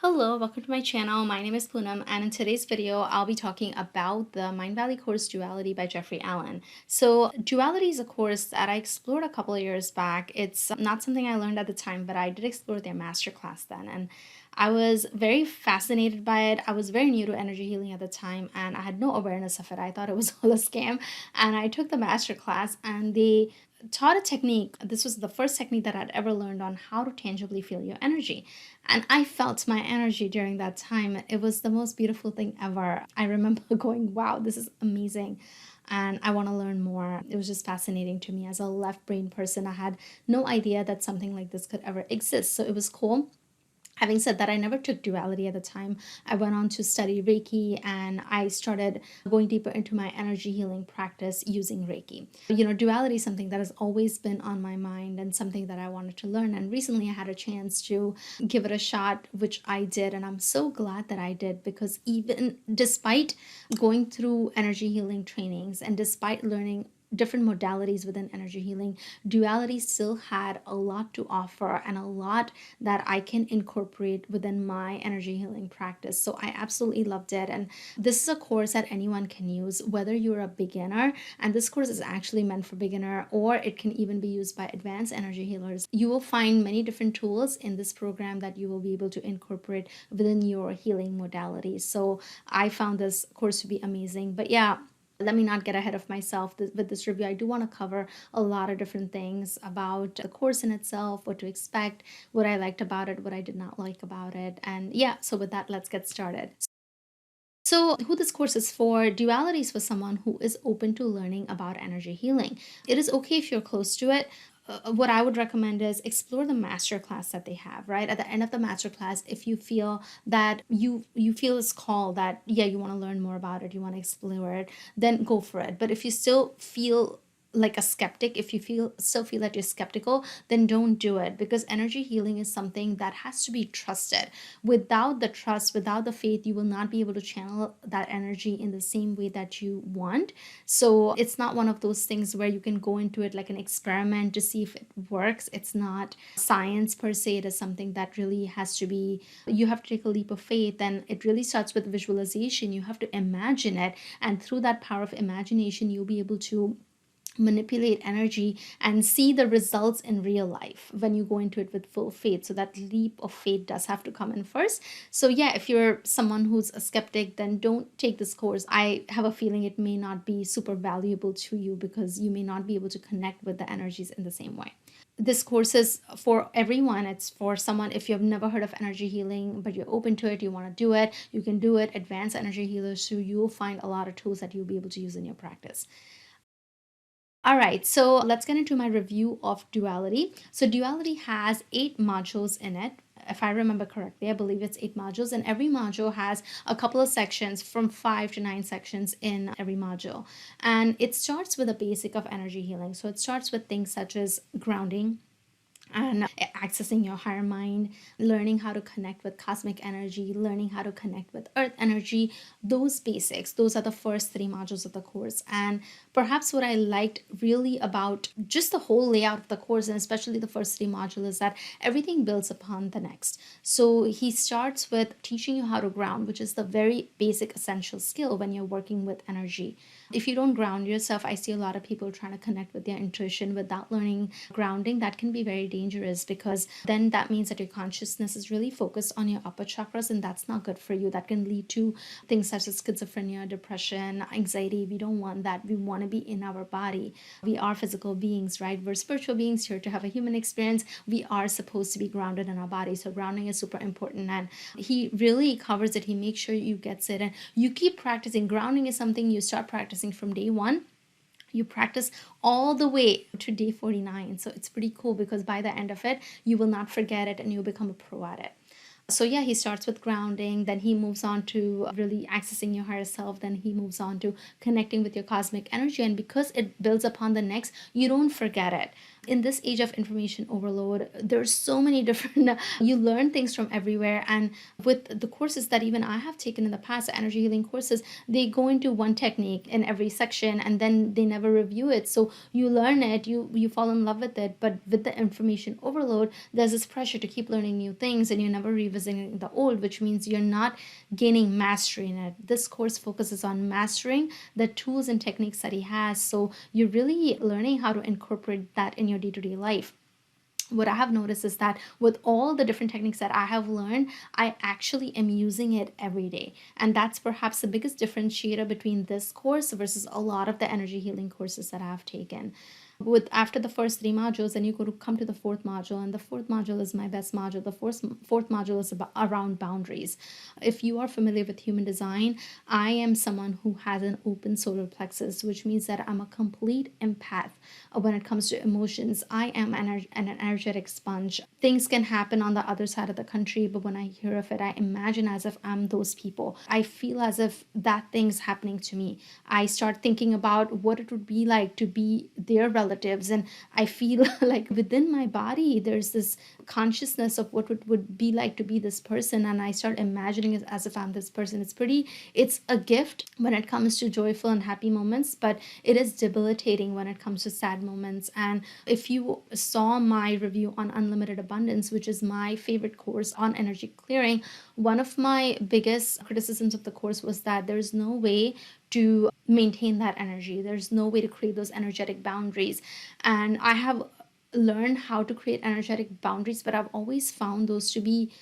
Hello, welcome to my channel. My name is Poonam, and in today's video, I'll be talking about the Mindvalley course Duality by Jeffrey Allen. So, Duality is a course that I explored a couple of years back. It's not something I learned at the time, but I did explore their masterclass then, and I was very fascinated by it. I was very new to energy healing at the time, and I had no awareness of it. I thought it was all a scam, and I took the masterclass, and they taught a technique. This was the first technique that I'd ever learned on how to tangibly feel your energy. And I felt my energy during that time. It was the most beautiful thing ever. I remember going, wow, this is amazing. And I want to learn more. It was just fascinating to me as a left brain person. I had no idea that something like this could ever exist. So it was cool. Having said that, I never took duality at the time. I went on to study Reiki and I started going deeper into my energy healing practice using Reiki. Duality is something that has always been on my mind and something that I wanted to learn. And recently I had a chance to give it a shot, which I did. And I'm so glad that I did, because even despite going through energy healing trainings and despite learning different modalities within energy healing, duality still had a lot to offer and a lot that I can incorporate within my energy healing practice. So I absolutely loved it. And this is a course that anyone can use, whether you're a beginner, and this course is actually meant for beginner, or it can even be used by advanced energy healers. You will find many different tools in this program that you will be able to incorporate within your healing modalities. So I found this course to be amazing. But yeah, let me not get ahead of myself with this review. I do want to cover a lot of different things about the course in itself, what to expect, what I liked about it, what I did not like about it. And yeah, so with that, let's get started. So, who this course is for: duality is for someone who is open to learning about energy healing. It is okay if you're close to it. What I would recommend is explore the master class that they have. Right at the end of the master class, if you feel that you feel this call that yeah, you want to learn more about it, you want to explore it, then go for it. But if you still feel like a skeptic, if you still feel that you're skeptical, then don't do it, because energy healing is something that has to be trusted. Without the trust, without the faith, you will not be able to channel that energy in the same way that you want. So it's not one of those things where you can go into it like an experiment to see if it works. It's not science per se. It is something that really has to be, you have to take a leap of faith, and it really starts with visualization. You have to imagine it, and through that power of imagination, you'll be able to manipulate energy and see the results in real life when you go into it with full faith. So that leap of faith does have to come in first. So yeah, if you're someone who's a skeptic, then don't take this course. I have a feeling it may not be super valuable to you, because you may not be able to connect with the energies in the same way. This course is for everyone. It's for someone, if you've never heard of energy healing but you're open to it, you want to do it, you can do it. Advanced energy healers, so you'll find a lot of tools that you'll be able to use in your practice. All right, so let's get into my review of Duality. So Duality has 8 modules in it. If I remember correctly, I believe it's 8 modules, and every module has a couple of sections, from 5 to 9 sections in every module. And it starts with a basic of energy healing. So it starts with things such as grounding, and accessing your higher mind, learning how to connect with cosmic energy, learning how to connect with earth energy. Those basics, those are the first 3 modules of the course. And perhaps what I liked really about just the whole layout of the course, and especially the first 3 modules, is that everything builds upon the next. So he starts with teaching you how to ground, which is the very basic essential skill when you're working with energy. If you don't ground yourself, I see a lot of people trying to connect with their intuition without learning grounding. That can be very dangerous, because then that means that your consciousness is really focused on your upper chakras, and that's not good for you. That can lead to things such as schizophrenia, depression, anxiety. We don't want that. We want to be in our body. We are physical beings, right? We're spiritual beings here to have a human experience. We are supposed to be grounded in our body. So grounding is super important, and he really covers it. He makes sure you get it, and you keep practicing. Grounding is something you start practicing from day one. You practice all the way to day 49. So it's pretty cool, because by the end of it, you will not forget it and you'll become a pro at it. So yeah, he starts with grounding, then he moves on to really accessing your higher self, then he moves on to connecting with your cosmic energy. And because it builds upon the next, you don't forget it. In this age of information overload, there's so many different you learn things from everywhere. And with the courses that even I have taken in the past, the energy healing courses, they go into one technique in every section and then they never review it. So you learn it, you fall in love with it, but with the information overload, there's this pressure to keep learning new things and you're never revisiting the old, which means you're not gaining mastery in it. This course focuses on mastering the tools and techniques that he has, so you're really learning how to incorporate that in your day-to-day life. What I have noticed is that with all the different techniques that I have learned, I actually am using it every day. And that's perhaps the biggest differentiator between this course versus a lot of the energy healing courses that I've taken. With after the first three modules, then you go to come to the fourth module, and the fourth module is my best module. The fourth module is about around boundaries. If you are familiar with human design, I am someone who has an open solar plexus, which means that I'm a complete empath when it comes to emotions. I am an energetic sponge. Things can happen on the other side of the country, but when I hear of it, I imagine as if I'm those people. I feel as if that thing's happening to me. I start thinking about what it would be like to be their relatives, and I feel like within my body there's this consciousness of what it would be like to be this person, and I start imagining it as if I'm this person. It's a gift when it comes to joyful and happy moments, but it is debilitating when it comes to sad moments. And if you saw my review on Unlimited Abundance, which is my favorite course on energy clearing, one of my biggest criticisms of the course was that there's no way to maintain that energy. There's no way to create those energetic boundaries. And I have learned how to create energetic boundaries, but I've always found those to be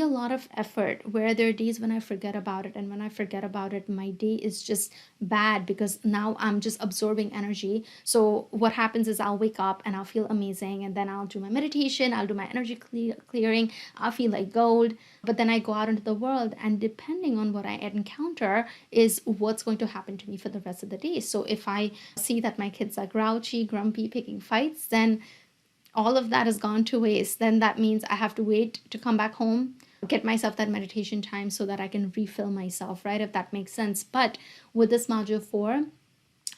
a lot of effort, where there are days when I forget about it, and when I forget about it, my day is just bad because now I'm just absorbing energy. So what happens is I'll wake up and I'll feel amazing, and then I'll do my meditation, I'll do my energy clearing, I'll feel like gold. But then I go out into the world, and depending on what I encounter is what's going to happen to me for the rest of the day. So if I see that my kids are grouchy, grumpy, picking fights, then all of that has gone to waste. Then that means I have to wait to come back home, get myself that meditation time so that I can refill myself, right? If that makes sense. But with this module 4,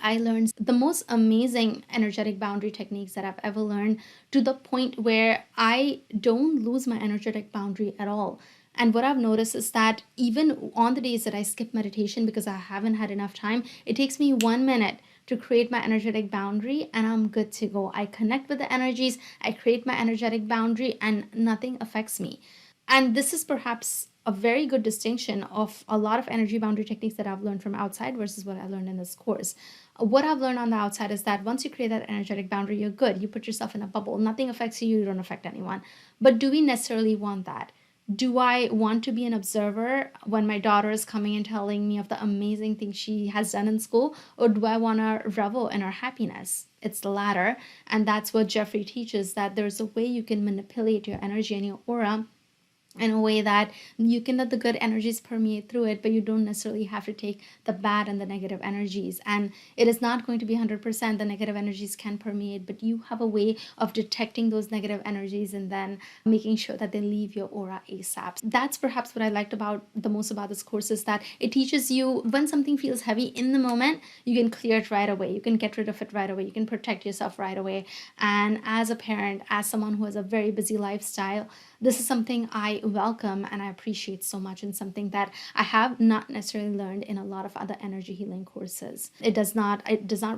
I learned the most amazing energetic boundary techniques that I've ever learned, to the point where I don't lose my energetic boundary at all. And what I've noticed is that even on the days that I skip meditation because I haven't had enough time, it takes me 1 minute to create my energetic boundary and I'm good to go. I connect with the energies, I create my energetic boundary, and nothing affects me. And this is perhaps a very good distinction of a lot of energy boundary techniques that I've learned from outside versus what I learned in this course. What I've learned on the outside is that once you create that energetic boundary, you're good. You put yourself in a bubble. Nothing affects you. You don't affect anyone. But do we necessarily want that? Do I want to be an observer when my daughter is coming and telling me of the amazing things she has done in school? Or do I want to revel in her happiness? It's the latter. And that's what Jeffrey teaches, that there's a way you can manipulate your energy and your aura in a way that you can let the good energies permeate through it, but you don't necessarily have to take the bad and the negative energies. And it is not going to be 100%. The negative energies can permeate, but you have a way of detecting those negative energies and then making sure that they leave your aura ASAP. That's perhaps what I liked about the most about this course, is that it teaches you when something feels heavy in the moment, you can clear it right away. You can get rid of it right away. You can protect yourself right away. And as a parent, as someone who has a very busy lifestyle, this is something I welcome and I appreciate so much, and something that I have not necessarily learned in a lot of other energy healing courses. It does not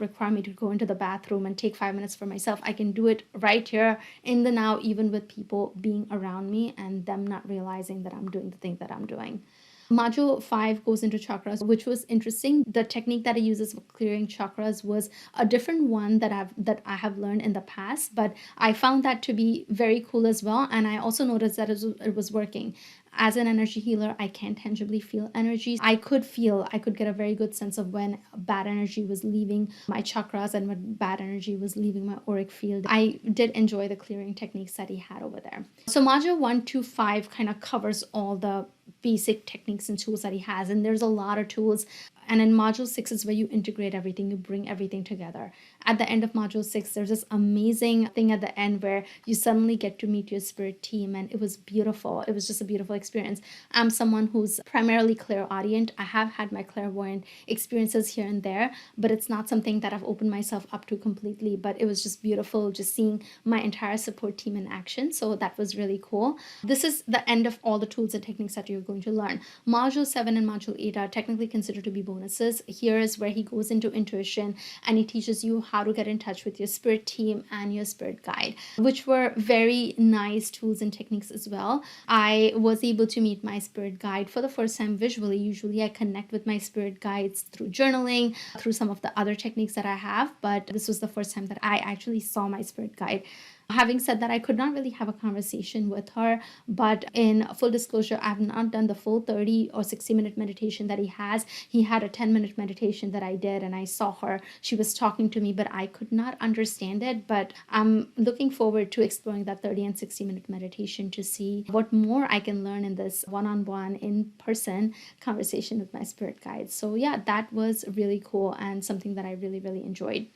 require me to go into the bathroom and take 5 minutes for myself. I can do it right here in the now, even with people being around me and them not realizing that I'm doing the thing that I'm doing. Module 5 goes into chakras, which was interesting. The technique that it uses for clearing chakras was a different one that I have learned in the past, but I found that to be very cool as well. And I also noticed that it was working. As an energy healer, I can tangibly feel energies. I could get a very good sense of when bad energy was leaving my chakras and when bad energy was leaving my auric field. I did enjoy the clearing techniques that he had over there. So module 1 to 5 kind of covers all the basic techniques and tools that he has, and there's a lot of tools And in module 6 is where you integrate everything, you bring everything together. At the end of module 6, there's this amazing thing at the end where you suddenly get to meet your spirit team, and it was beautiful. It was just a beautiful experience. I'm someone who's primarily clairaudient. I have had my clairvoyant experiences here and there, but it's not something that I've opened myself up to completely. But it was just beautiful just seeing my entire support team in action. So that was really cool. This is the end of all the tools and techniques that you're going to learn. Module 7 and module 8 are technically considered to be bonuses. Here is where he goes into intuition and he teaches you how to get in touch with your spirit team and your spirit guide, which were very nice tools and techniques as well. I was able to meet my spirit guide for the first time visually. Usually I connect with my spirit guides through journaling, through some of the other techniques that I have, but this was the first time that I actually saw my spirit guide. Having said that, I could not really have a conversation with her, but in full disclosure, I have not done the full 30 or 60-minute meditation that he has. He had a 10-minute meditation that I did, and I saw her. She was talking to me, but I could not understand it. But I'm looking forward to exploring that 30 and 60-minute meditation to see what more I can learn in this one-on-one, in-person conversation with my spirit guides. So yeah, that was really cool and something that I really, really enjoyed.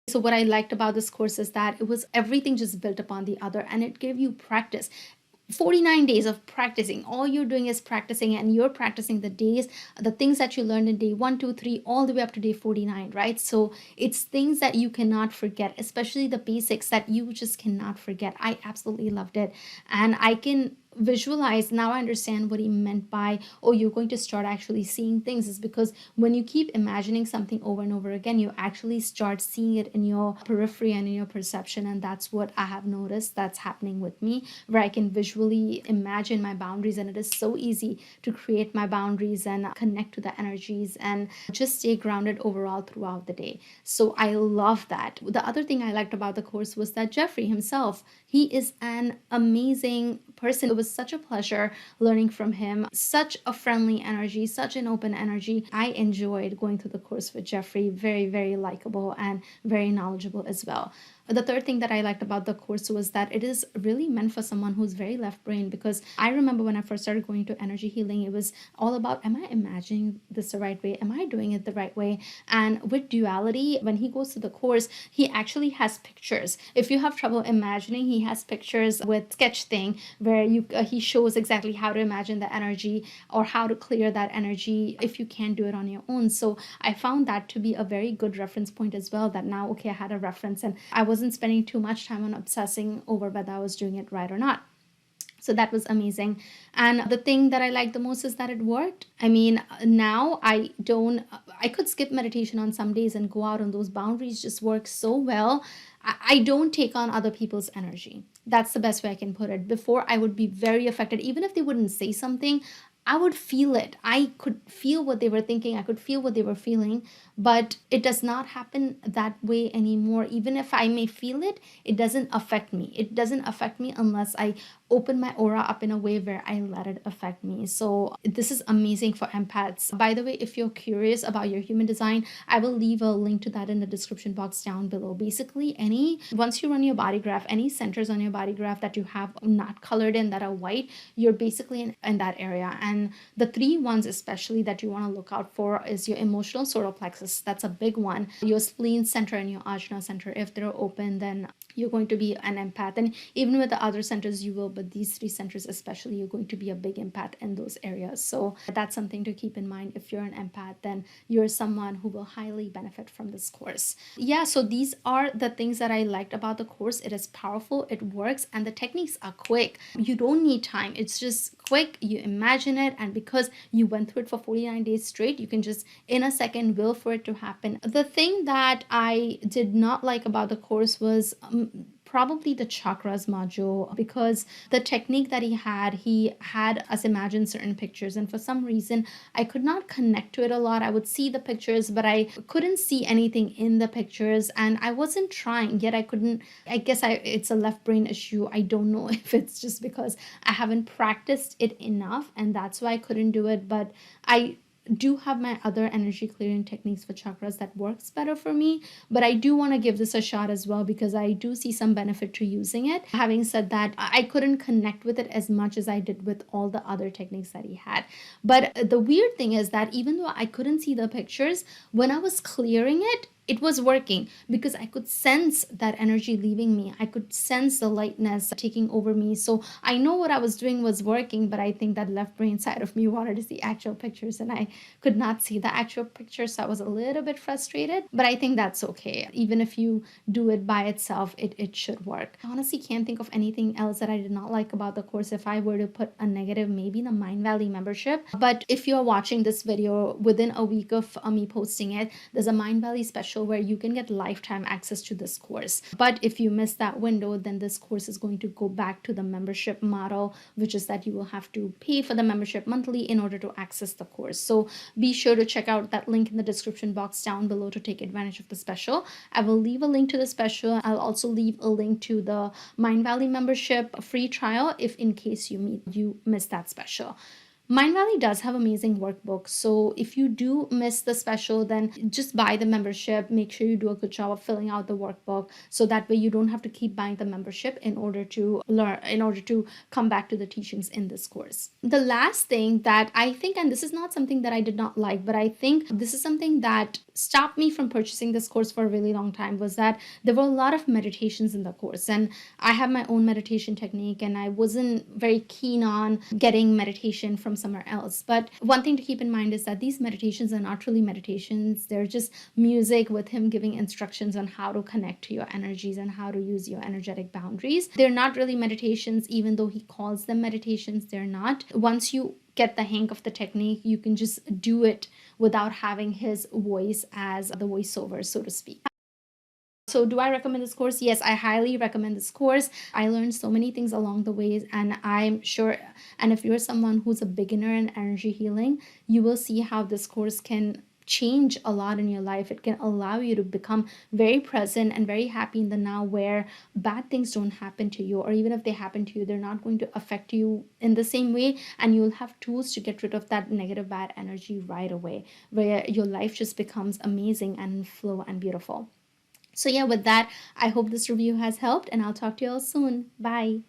So what I liked about this course is that it was everything just built upon the other, and it gave you practice. 49 days of practicing. All you're doing is practicing, and you're practicing the days, the things that you learned in day 1, 2, 3, all the way up to day 49, right? So it's things that you cannot forget, especially the basics that you just cannot forget. I absolutely loved it. And I can visualize now. I understand what he meant by, oh, you're going to start actually seeing things, is because when you keep imagining something over and over again, you actually start seeing it in your periphery and in your perception. And that's what I have noticed that's happening with me, where I can visually imagine my boundaries, and it is so easy to create my boundaries and connect to the energies and just stay grounded overall throughout the day. So I love that. The other thing I liked about the course was that Jeffrey himself, he is an amazing person. It was such a pleasure learning from him. Such a friendly energy, such an open energy. I enjoyed going through the course with Jeffrey. Very, very likable and very knowledgeable as well. The third thing that I liked about the course was that it is really meant for someone who's very left brain, because I remember when I first started going to energy healing, it was all about, am I imagining this the right way? Am I doing it the right way? And with duality, when he goes to the course, he actually has pictures. If you have trouble imagining, he has pictures with sketch thing where he shows exactly how to imagine the energy or how to clear that energy if you can't do it on your own. So I found that to be a very good reference point as well, that now, okay, I had a reference and I wasn't spending too much time on obsessing over whether I was doing it right or not. So that was amazing. And the thing that I like the most is that it worked. I mean, now I could skip meditation on some days and go out, and those boundaries just work so well. I don't take on other people's energy. That's the best way I can put it. Before, I would be very affected. Even if they wouldn't say something, I would feel it. I could feel what they were thinking. I could feel what they were feeling. But it does not happen that way anymore. Even if I may feel it, it doesn't affect me. It doesn't affect me unless I open my aura up in a way where I let it affect me. So this is amazing for empaths. By the way, if you're curious about your human design, I will leave a link to that in the description box down below. Basically, once you run your body graph, any centers on your body graph that you have not colored in, that are white, you're basically in that area. And the 3 ones especially that you want to look out for is your emotional solar plexus. That's a big one. Your spleen center and your ajna center. If they're open, then you're going to be an empath. And even with the other centers, you will, but these 3 centers especially, you're going to be a big empath in those areas. So that's something to keep in mind. If you're an empath, then you're someone who will highly benefit from this course. Yeah, so these are the things that I liked about the course. It is powerful, it works, and the techniques are quick. You don't need time. It's just quick. You imagine it, and because you went through it for 49 days straight, you can just in a second will for it to happen. The thing that I did not like about the course was probably the chakras module, because the technique that he had us imagine certain pictures, and for some reason I could not connect to it a lot. I would see the pictures, but I couldn't see anything in the pictures, and I wasn't trying, yet I couldn't. I guess it's a left brain issue. I don't know if it's just because I haven't practiced it enough, and that's why I couldn't do it. But I do have my other energy clearing techniques for chakras that works better for me, but I do want to give this a shot as well because I do see some benefit to using it. Having said that, I couldn't connect with it as much as I did with all the other techniques that he had. But the weird thing is that even though I couldn't see the pictures, when I was clearing it was working because I could sense that energy leaving me. I could sense the lightness taking over me. So I know what I was doing was working, but I think that left brain side of me wanted to see actual pictures and I could not see the actual pictures. So I was a little bit frustrated, but I think that's okay. Even if you do it by itself, it should work. I honestly can't think of anything else that I did not like about the course. If I were to put a negative, maybe the Mindvalley membership. But if you're watching this video within a week of me posting it, there's a Mindvalley special where you can get lifetime access to this course. But if you miss that window, then this course is going to go back to the membership model, which is that you will have to pay for the membership monthly in order to access the course. So be sure to check out that link in the description box down below to take advantage of the special. I will leave a link to the special. I'll also leave a link to the Mindvalley membership free trial if in case you missed that special. Mindvalley does have amazing workbooks, so if you do miss the special, then just buy the membership. Make sure you do a good job of filling out the workbook, so that way you don't have to keep buying the membership in order to learn, in order to come back to the teachings in this course. The last thing that I think, and this is not something that I did not like, but I think this is something that stopped me from purchasing this course for a really long time, was that there were a lot of meditations in the course, and I have my own meditation technique and I wasn't very keen on getting meditation from somewhere else. But one thing to keep in mind is that these meditations are not really meditations. They're just music with him giving instructions on how to connect to your energies and how to use your energetic boundaries. They're not really meditations, even though he calls them meditations. They're not. Once you get the hang of the technique, you can just do it without having his voice as the voiceover, so to speak. So do I recommend this course? Yes, I highly recommend this course. I learned so many things along the ways, and I'm sure, and if you're someone who's a beginner in energy healing, you will see how this course can change a lot in your life. It can allow you to become very present and very happy in the now, where bad things don't happen to you, or even if they happen to you, they're not going to affect you in the same way, and you'll have tools to get rid of that negative bad energy right away, where your life just becomes amazing and in flow and beautiful. So yeah, with that, I hope this review has helped, and I'll talk to you all soon. Bye.